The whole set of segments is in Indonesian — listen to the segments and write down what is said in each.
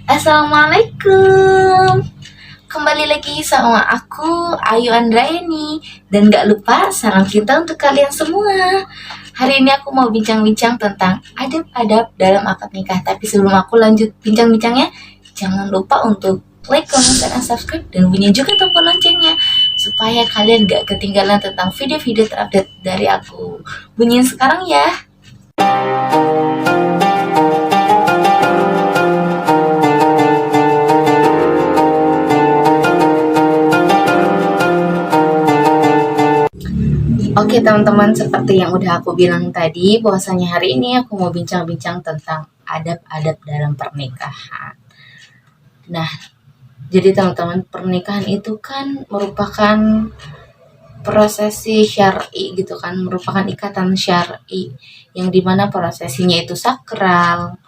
Assalamualaikum. Kembali lagi sama aku Ayu Andraeni. Dan gak lupa salam cinta untuk kalian semua. Hari ini aku mau bincang-bincang tentang adab-adab dalam akad nikah. Tapi sebelum aku lanjut bincang-bincangnya, jangan lupa untuk like, comment, dan subscribe. Dan bunyi juga tombol loncengnya supaya kalian gak ketinggalan tentang video-video terupdate dari aku. Bunyiin sekarang ya. Oke teman-teman, seperti yang udah aku bilang tadi, bahwasanya hari ini aku mau bincang-bincang tentang adab-adab dalam pernikahan. Nah, jadi teman-teman, pernikahan itu kan merupakan prosesi syar'i gitu kan, merupakan ikatan syar'i yang dimana prosesinya itu sakral,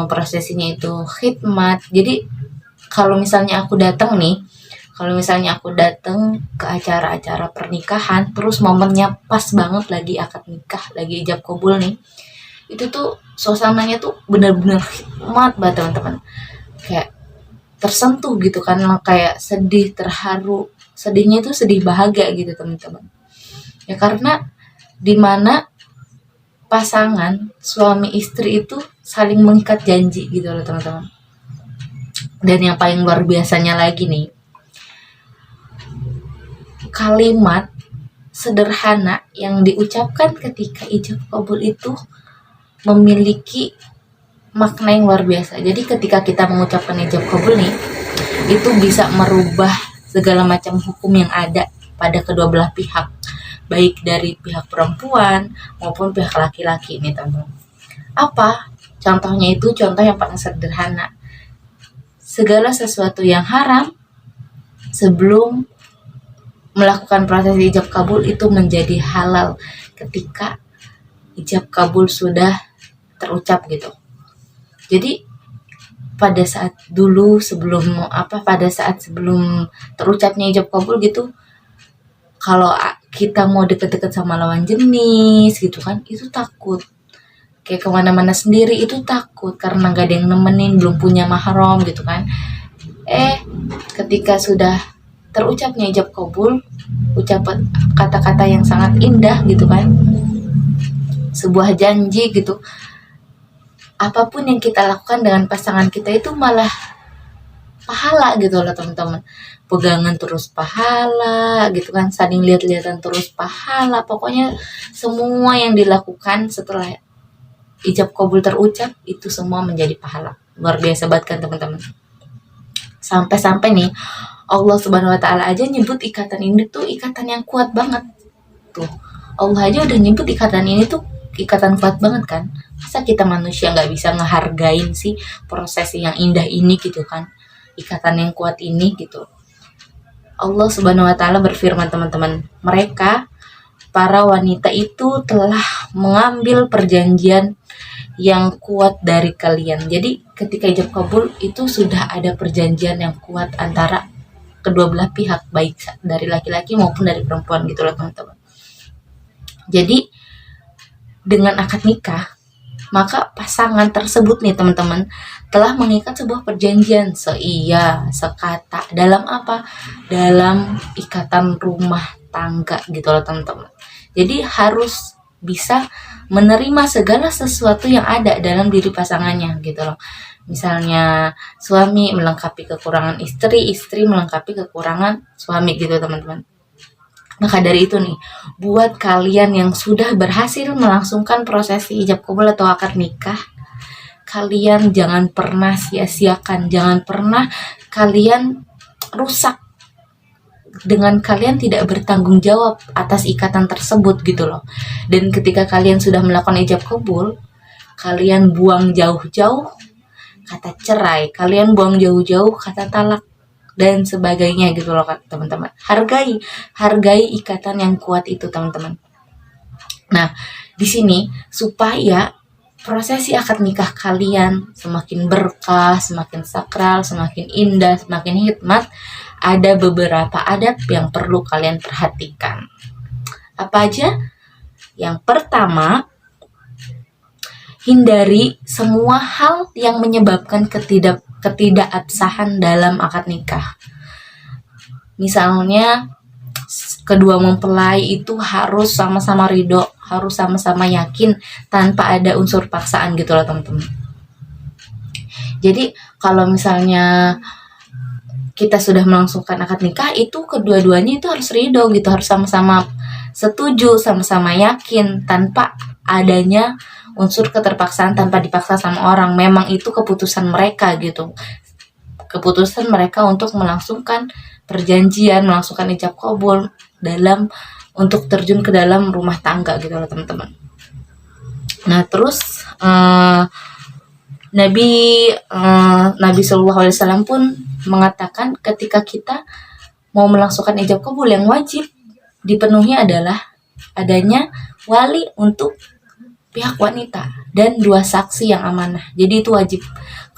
prosesinya itu khidmat. Jadi kalau misalnya aku datang nih, kalau misalnya aku datang ke acara-acara pernikahan, terus momennya pas banget lagi akad nikah, lagi ijab kabul nih, itu tuh suasananya tuh bener-bener hikmat banget teman-teman. Kayak tersentuh gitu kan, kayak sedih, terharu. Sedihnya itu sedih bahagia gitu teman-teman. Ya karena dimana pasangan suami istri itu saling mengikat janji gitu loh teman-teman. Dan yang paling luar biasanya lagi nih, kalimat sederhana yang diucapkan ketika ijab kabul itu memiliki makna yang luar biasa. Jadi ketika kita mengucapkan ijab kabul nih, itu bisa merubah segala macam hukum yang ada pada kedua belah pihak, baik dari pihak perempuan maupun pihak laki-laki nih teman-teman. Apa? Contohnya itu contoh yang paling sederhana. Segala sesuatu yang haram sebelum melakukan proses ijab kabul itu menjadi halal ketika ijab kabul sudah terucap gitu. Jadi pada saat sebelum terucapnya ijab kabul gitu, kalau kita mau deket-deket sama lawan jenis gitu kan, itu takut. Kayak kemana-mana sendiri itu takut karena gak ada yang nemenin, belum punya mahram gitu kan. Ketika sudah terucapnya ijab kabul, ucapan kata-kata yang sangat indah gitu kan, sebuah janji gitu, apapun yang kita lakukan dengan pasangan kita itu malah pahala gitu loh teman-teman. Pegangan terus pahala gitu kan, saling lihat-lihatan terus pahala. Pokoknya semua yang dilakukan setelah ijab kabul terucap itu semua menjadi pahala. Luar biasa banget kan teman-teman. Sampai-sampai nih Allah Subhanahu wa taala aja nyebut ikatan ini tuh ikatan yang kuat banget. Tuh, Allah aja udah nyebut ikatan ini tuh ikatan kuat banget kan. Masa kita manusia nggak bisa ngehargain sih proses yang indah ini gitu kan. Ikatan yang kuat ini gitu. Allah Subhanahu wa taala berfirman teman-teman, mereka para wanita itu telah mengambil perjanjian yang kuat dari kalian. Jadi ketika ijab kabul itu sudah ada perjanjian yang kuat antara kedua belah pihak, baik dari laki-laki maupun dari perempuan gitu loh teman-teman. Jadi dengan akad nikah, maka pasangan tersebut nih teman-teman telah mengikat sebuah perjanjian seia sekata dalam apa? Dalam ikatan rumah tangga gitu loh teman-teman. Jadi harus bisa menerima segala sesuatu yang ada dalam diri pasangannya gitu loh. Misalnya suami melengkapi kekurangan istri, istri melengkapi kekurangan suami gitu teman-teman. Maka dari itu nih, buat kalian yang sudah berhasil melangsungkan prosesi ijab kabul atau akad nikah, kalian jangan pernah sia-siakan, jangan pernah kalian rusak dengan kalian tidak bertanggung jawab atas ikatan tersebut gitu loh. Dan ketika kalian sudah melakukan ijab kabul, kalian buang jauh-jauh kata cerai, kalian buang jauh-jauh kata talak dan sebagainya gitu loh teman-teman. Hargai ikatan yang kuat itu teman-teman. Nah, di sini supaya prosesi akad nikah kalian semakin berkah, semakin sakral, semakin indah, semakin hikmat, ada beberapa adab yang perlu kalian perhatikan. Apa aja? Yang pertama, hindari semua hal yang menyebabkan ketidakabsahan dalam akad nikah. Misalnya kedua mempelai itu harus sama-sama ridho, harus sama-sama yakin tanpa ada unsur paksaan gitu loh teman-teman. Jadi kalau misalnya kita sudah melangsungkan akad nikah, itu kedua-duanya itu harus ridho gitu, harus sama-sama setuju, sama-sama yakin tanpa adanya unsur keterpaksaan, tanpa dipaksa sama orang. Memang itu keputusan mereka gitu, keputusan mereka untuk melangsungkan perjanjian, melangsungkan ijab kabul dalam untuk terjun ke dalam rumah tangga gitu loh teman-teman. Nah terus Nabi Shallallahu Alaihi Wasallam pun mengatakan ketika kita mau melangsungkan ijab kabul, yang wajib dipenuhi adalah adanya wali untuk pihak wanita dan 2 saksi yang amanah. Jadi itu wajib.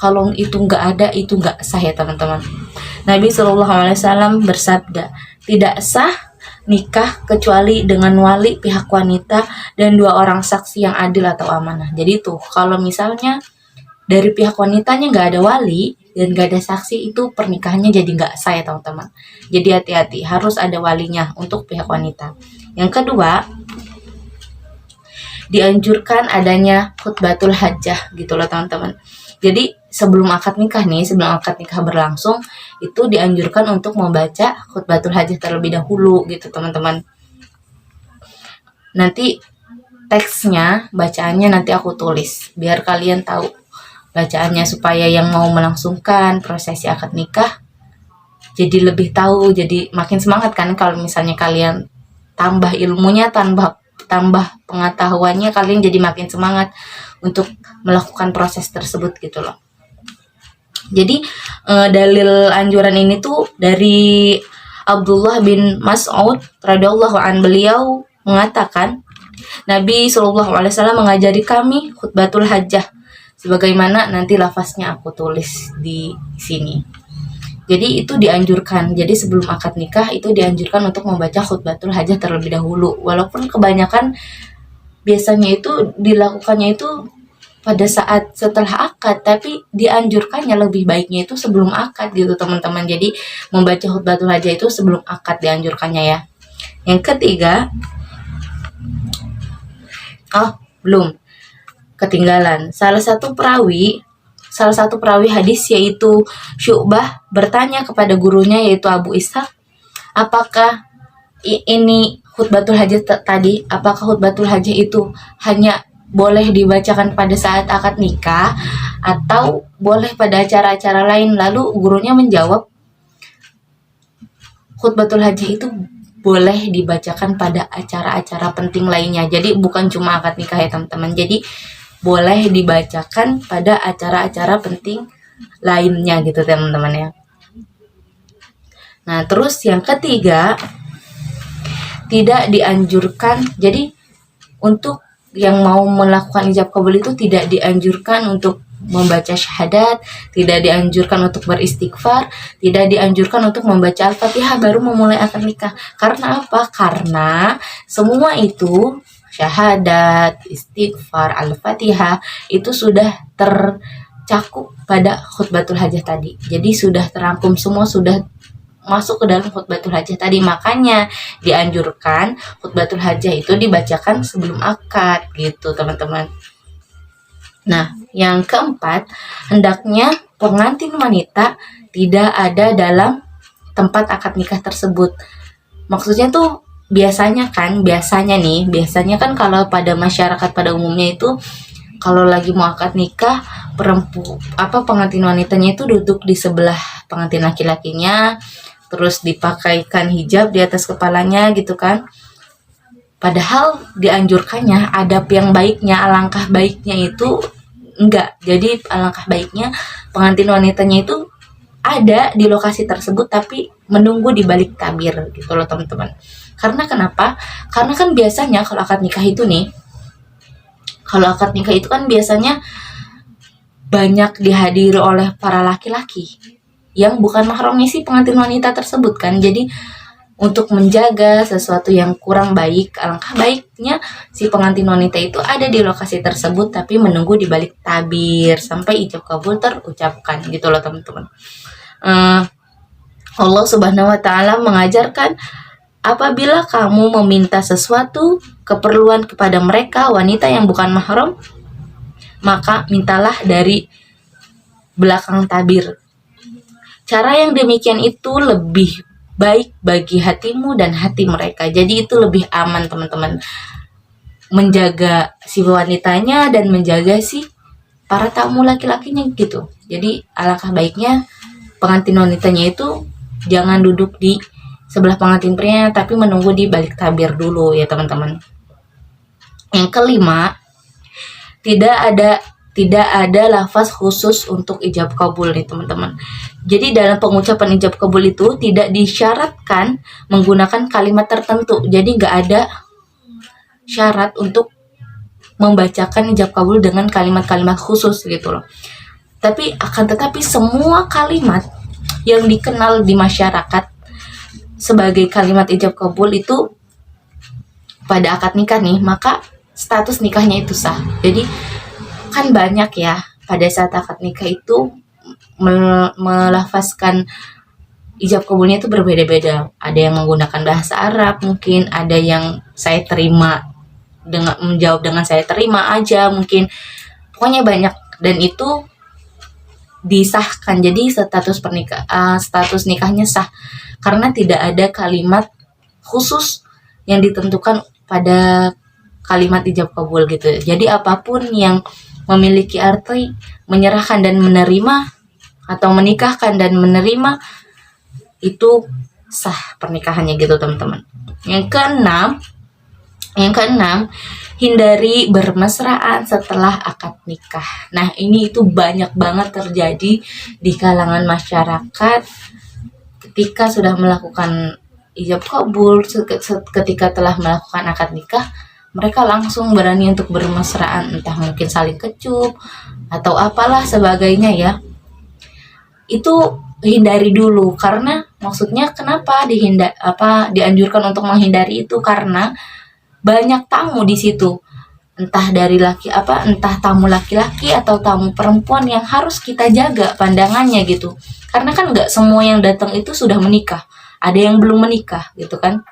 Kalau itu nggak ada, itu nggak sah ya teman-teman. Nabi Shallallahu Alaihi Wasallam bersabda, tidak sah nikah kecuali dengan wali pihak wanita dan 2 orang saksi yang adil atau amanah. Jadi tuh kalau misalnya dari pihak wanitanya nggak ada wali dan nggak ada saksi, itu pernikahannya jadi nggak sah ya teman-teman. Jadi hati-hati, harus ada walinya untuk pihak wanita. Yang kedua, dianjurkan adanya khutbatul hajjah gitu loh teman-teman. Jadi sebelum akad nikah berlangsung, itu dianjurkan untuk membaca khutbatul hajjah terlebih dahulu gitu teman-teman. Nanti teksnya, bacaannya nanti aku tulis biar kalian tahu bacaannya, supaya yang mau melangsungkan prosesi akad nikah jadi lebih tahu, jadi makin semangat kan. Kalau misalnya kalian tambah ilmunya, tambah pengetahuannya, kalian jadi makin semangat untuk melakukan proses tersebut gitu loh. Jadi dalil anjuran ini tuh dari Abdullah bin Mas'ud radhiyallahu an, beliau mengatakan Nabi Shallallahu Alaihi Wasallam mengajari kami khutbatul hajjah sebagaimana nanti lafaznya aku tulis di sini. Jadi itu dianjurkan. Jadi sebelum akad nikah itu dianjurkan untuk membaca khutbatul hajjah terlebih dahulu. Walaupun kebanyakan biasanya itu dilakukannya itu pada saat setelah akad, tapi dianjurkannya lebih baiknya itu sebelum akad gitu teman-teman. Jadi membaca khutbatul hajjah itu sebelum akad dianjurkannya ya. Yang ketiga, belum ketinggalan. Salah satu perawi hadis yaitu Syu'bah bertanya kepada gurunya yaitu Abu Ishaq, apakah ini khutbatul hajjah tadi, apakah khutbatul hajjah itu hanya boleh dibacakan pada saat akad nikah atau boleh pada acara-acara lain? Lalu gurunya menjawab, khutbatul hajjah itu boleh dibacakan pada acara-acara penting lainnya. Jadi bukan cuma akad nikah ya teman-teman. Jadi boleh dibacakan pada acara-acara penting lainnya gitu teman-teman ya. Nah terus yang ketiga, tidak dianjurkan, jadi untuk yang mau melakukan ijab kabul itu tidak dianjurkan untuk membaca syahadat, tidak dianjurkan untuk beristighfar, tidak dianjurkan untuk membaca Al-Fatihah baru memulai akad nikah. Karena apa? Karena semua itu, syahadat, istighfar, Al-Fatihah, itu sudah tercakup pada khutbatul hajjah tadi. Jadi sudah terangkum semua, sudah masuk ke dalam khutbatul hajjah tadi. Makanya dianjurkan khutbatul hajjah itu dibacakan sebelum akad gitu teman-teman. Nah yang keempat, hendaknya pengantin wanita tidak ada dalam tempat akad nikah tersebut. Maksudnya tuh biasanya kan kalau pada masyarakat pada umumnya itu kalau lagi mau akad nikah, pengantin wanitanya itu duduk di sebelah pengantin laki-lakinya, terus dipakaikan hijab di atas kepalanya gitu kan. Padahal dianjurkannya adab yang baiknya, alangkah baiknya itu enggak. Jadi alangkah baiknya pengantin wanitanya itu ada di lokasi tersebut tapi menunggu di balik tabir gitu loh teman-teman. Karena kenapa? Karena kan biasanya kalau akad nikah itu kan biasanya banyak dihadiri oleh para laki-laki yang bukan mahramnya si pengantin wanita tersebut kan. Jadi untuk menjaga sesuatu yang kurang baik, alangkah baiknya si pengantin wanita itu ada di lokasi tersebut tapi menunggu di balik tabir sampai ijab kabul terucapkan gitu loh teman-teman. Allah Subhanahu wa taala mengajarkan, apabila kamu meminta sesuatu keperluan kepada mereka wanita yang bukan mahram, maka mintalah dari belakang tabir. Cara yang demikian itu lebih baik bagi hatimu dan hati mereka. Jadi itu lebih aman teman-teman. Menjaga si wanitanya dan menjaga si para tamu laki-lakinya gitu. Jadi alangkah baiknya pengantin wanitanya itu jangan duduk di sebelah pengantin pria tapi menunggu di balik tabir dulu ya teman-teman. Yang kelima, tidak ada lafaz khusus untuk ijab kabul nih teman-teman. Jadi dalam pengucapan ijab kabul itu tidak disyaratkan menggunakan kalimat tertentu. Jadi nggak ada syarat untuk membacakan ijab kabul dengan kalimat-kalimat khusus gitu loh. Tetapi semua kalimat yang dikenal di masyarakat sebagai kalimat ijab kabul itu pada akad nikah nih, maka status nikahnya itu sah. Jadi kan banyak ya pada saat akad nikah itu melafazkan ijab kabulnya itu berbeda-beda. Ada yang menggunakan bahasa Arab, mungkin ada yang saya terima dengan menjawab dengan saya terima aja, mungkin pokoknya banyak, dan itu disahkan. Jadi status nikahnya sah karena tidak ada kalimat khusus yang ditentukan pada kalimat ijab kabul gitu. Jadi apapun yang memiliki arti menyerahkan dan menerima atau menikahkan dan menerima itu sah pernikahannya gitu teman-teman. Yang keenam, hindari bermesraan setelah akad nikah. Nah ini itu banyak banget terjadi di kalangan masyarakat ketika sudah melakukan ijab kabul, ketika telah melakukan akad nikah, mereka langsung berani untuk bermesraan, entah mungkin saling kecup atau apalah sebagainya ya. Itu hindari dulu, karena maksudnya kenapa dianjurkan untuk menghindari itu, karena banyak tamu di situ, entah tamu laki-laki atau tamu perempuan yang harus kita jaga pandangannya gitu. Karena kan nggak semua yang datang itu sudah menikah, ada yang belum menikah gitu kan.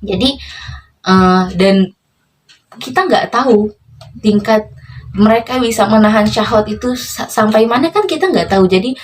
Jadi dan kita nggak tahu tingkat mereka bisa menahan syahwat itu sampai mana, kan kita nggak tahu. Jadi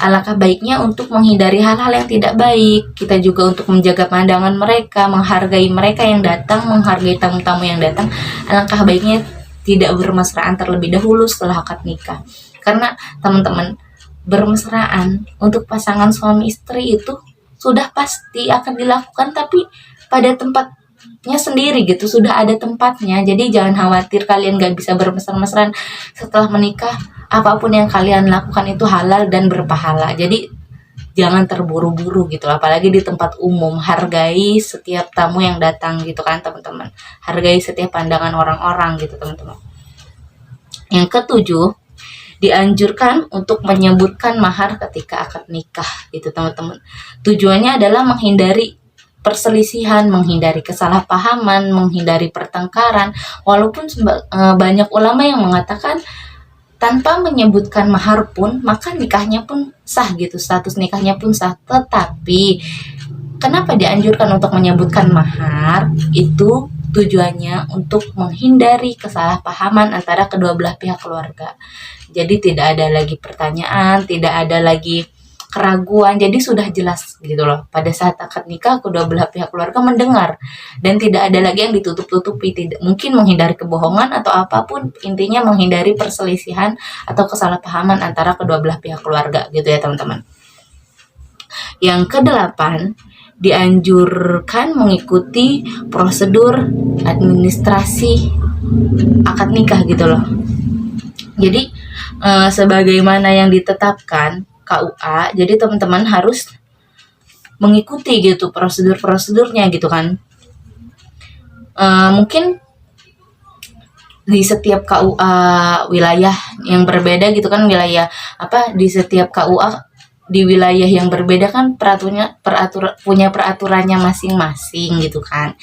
alangkah baiknya untuk menghindari hal-hal yang tidak baik. Kita juga untuk menjaga pandangan mereka, menghargai mereka yang datang, menghargai tamu-tamu yang datang. Alangkah baiknya tidak bermesraan terlebih dahulu setelah akad nikah. Karena teman-teman, bermesraan untuk pasangan suami istri itu sudah pasti akan dilakukan, tapi pada tempatnya sendiri gitu, sudah ada tempatnya. Jadi jangan khawatir kalian gak bisa bermesra-mesraan setelah menikah. Apapun yang kalian lakukan itu halal dan berpahala. Jadi jangan terburu-buru gitu, apalagi di tempat umum. Hargai setiap tamu yang datang gitu kan teman-teman. Hargai setiap pandangan orang-orang gitu teman-teman. Yang ketujuh, dianjurkan untuk menyebutkan mahar ketika akad nikah gitu teman-teman. Tujuannya adalah menghindari perselisihan, menghindari kesalahpahaman, menghindari pertengkaran. Walaupun banyak ulama yang mengatakan tanpa menyebutkan mahar pun maka nikahnya pun sah gitu, status nikahnya pun sah. Tetapi kenapa dianjurkan untuk menyebutkan mahar? Itu tujuannya untuk menghindari kesalahpahaman antara kedua belah pihak keluarga. Jadi tidak ada lagi pertanyaan, tidak ada lagi keraguan. Jadi sudah jelas gitu loh. Pada saat akad nikah kedua belah pihak keluarga mendengar dan tidak ada lagi yang ditutup-tutupi. Tidak mungkin menghindari kebohongan atau apapun. Intinya menghindari perselisihan atau kesalahpahaman antara kedua belah pihak keluarga gitu ya teman-teman. Yang kedelapan, dianjurkan mengikuti prosedur administrasi akad nikah gitu loh. Jadi sebagaimana yang ditetapkan KUA, jadi teman-teman harus mengikuti gitu prosedur-prosedurnya gitu kan. Mungkin di setiap KUA wilayah yang berbeda gitu kan, wilayah di setiap KUA di wilayah yang berbeda kan punya peraturannya masing-masing gitu kan.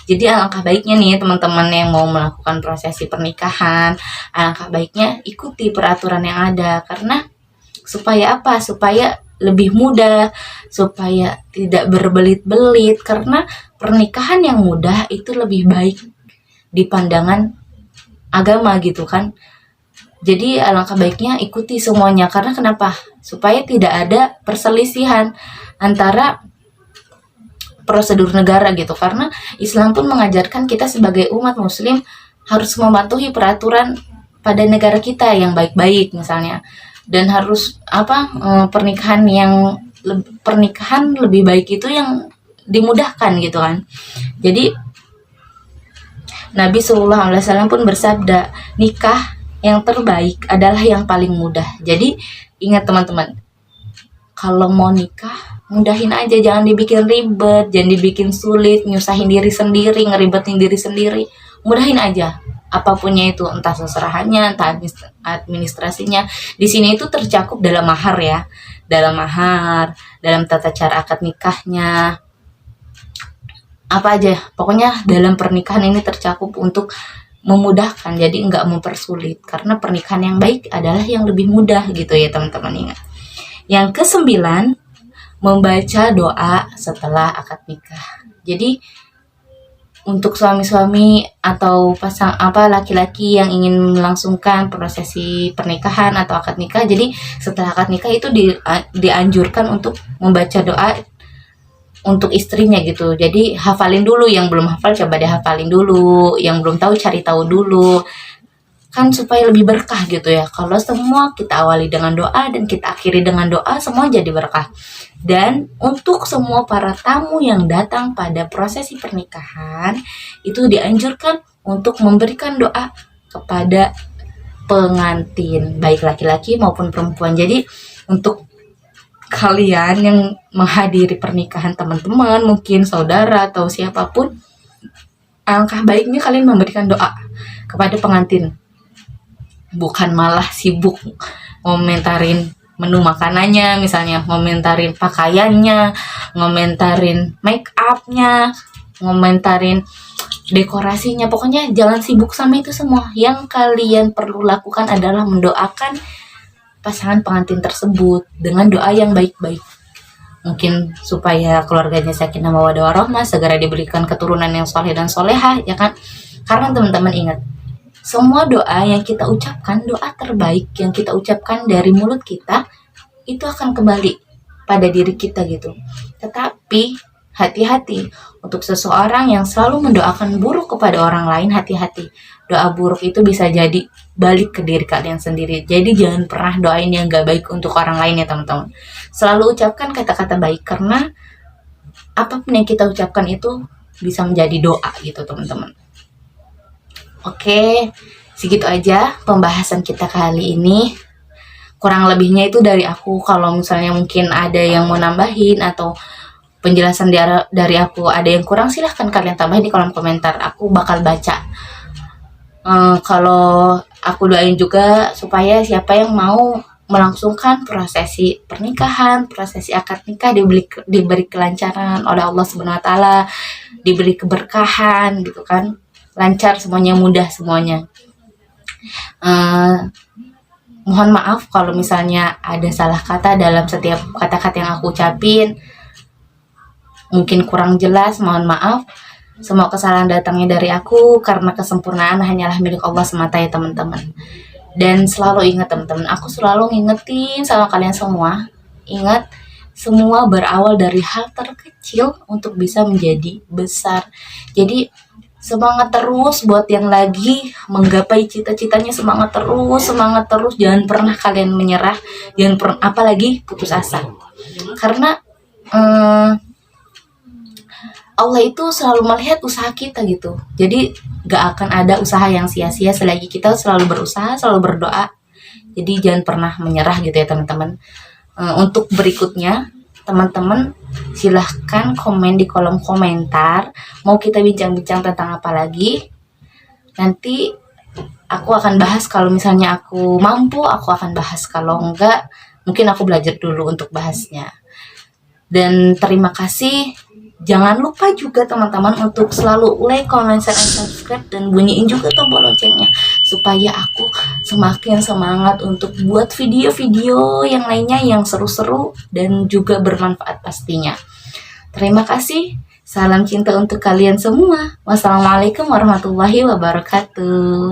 Jadi alangkah baiknya nih teman-teman yang mau melakukan prosesi pernikahan, alangkah baiknya ikuti peraturan yang ada, karena supaya apa? Supaya lebih mudah, supaya tidak berbelit-belit, karena pernikahan yang mudah itu lebih baik di pandangan agama gitu kan. Jadi alangkah baiknya ikuti semuanya, karena kenapa? Supaya tidak ada perselisihan antara prosedur negara gitu, karena Islam pun mengajarkan kita sebagai umat muslim harus mematuhi peraturan pada negara kita yang baik-baik misalnya, dan harus pernikahan lebih baik itu yang dimudahkan gitu kan. Jadi Nabi Shallallahu Alaihi Wasallam pun bersabda, nikah yang terbaik adalah yang paling mudah. Jadi ingat teman-teman, kalau mau nikah mudahin aja, jangan dibikin ribet, jangan dibikin sulit, nyusahin diri sendiri, ngeribetin diri sendiri. Mudahin aja, apapunnya itu, entah seserahannya, entah administrasinya. Di sini itu tercakup dalam mahar ya, dalam tata cara akad nikahnya, apa aja, pokoknya dalam pernikahan ini tercakup untuk memudahkan, jadi nggak mempersulit, karena pernikahan yang baik adalah yang lebih mudah gitu ya teman-teman. Ingat. Yang ke-9, membaca doa setelah akad nikah. Jadi untuk suami-suami atau laki-laki yang ingin melangsungkan prosesi pernikahan atau akad nikah, jadi setelah akad nikah itu dianjurkan untuk membaca doa untuk istrinya gitu. Jadi hafalin dulu, yang belum hafal coba deh hafalin dulu, yang belum tahu cari tahu dulu, kan supaya lebih berkah gitu ya. Kalau semua kita awali dengan doa dan kita akhiri dengan doa, semua jadi berkah. Dan untuk semua para tamu yang datang pada prosesi pernikahan, itu dianjurkan untuk memberikan doa kepada pengantin, baik laki-laki maupun perempuan. Jadi untuk kalian yang menghadiri pernikahan teman-teman, mungkin saudara atau siapapun, alangkah baiknya kalian memberikan doa kepada pengantin, bukan malah sibuk ngomentarin menu makanannya, misalnya ngomentarin pakaiannya, ngomentarin make upnya, ngomentarin dekorasinya. Pokoknya jangan sibuk sama itu semua. Yang kalian perlu lakukan adalah mendoakan pasangan pengantin tersebut dengan doa yang baik-baik, mungkin supaya keluarganya sakinah mawaddah warahmah, segera diberikan keturunan yang soleh dan solehah ya kan. Karena teman-teman ingat, semua doa yang kita ucapkan, doa terbaik yang kita ucapkan dari mulut kita, itu akan kembali pada diri kita gitu. Tetapi hati-hati untuk seseorang yang selalu mendoakan buruk kepada orang lain, hati-hati. Doa buruk itu bisa jadi balik ke diri kalian sendiri. Jadi jangan pernah doain yang gak baik untuk orang lain ya teman-teman. Selalu ucapkan kata-kata baik, karena apapun yang kita ucapkan itu bisa menjadi doa gitu teman-teman. Oke, segitu aja pembahasan kita kali ini. Kurang lebihnya itu dari aku. Kalau misalnya mungkin ada yang mau nambahin atau penjelasan dari aku ada yang kurang, silahkan kalian tambahin di kolom komentar. Aku bakal baca. Kalau aku doain juga supaya siapa yang mau melangsungkan prosesi pernikahan, prosesi akad nikah diberi kelancaran oleh Allah Subhanahu wa taala, diberi keberkahan gitu kan. Lancar semuanya, mudah semuanya. Mohon maaf kalau misalnya ada salah kata dalam setiap kata-kata yang aku ucapin, mungkin kurang jelas, mohon maaf. Semua kesalahan datangnya dari aku, karena kesempurnaan hanyalah milik Allah semata ya teman-teman. Dan selalu ingat teman-teman, aku selalu ngingetin sama kalian semua, ingat semua berawal dari hal terkecil untuk bisa menjadi besar. Jadi semangat terus buat yang lagi menggapai cita-citanya, semangat terus, jangan pernah kalian menyerah, jangan pernah apalagi putus asa. Karena Allah itu selalu melihat usaha kita gitu. Jadi gak akan ada usaha yang sia-sia selagi kita selalu berusaha, selalu berdoa. Jadi jangan pernah menyerah gitu ya teman-teman. Untuk berikutnya, teman-teman silahkan komen di kolom komentar. Mau kita bincang-bincang tentang apa lagi? Nanti aku akan bahas, kalau misalnya aku mampu, aku akan bahas. Kalau enggak, Mungkin aku belajar dulu untuk bahasnya. Dan terima kasih. Jangan lupa juga teman-teman untuk selalu like, comment, share, and subscribe, dan bunyiin juga tombol loncengnya supaya aku semakin semangat untuk buat video-video yang lainnya yang seru-seru dan juga bermanfaat pastinya. Terima kasih. Salam cinta untuk kalian semua. Wassalamualaikum warahmatullahi wabarakatuh.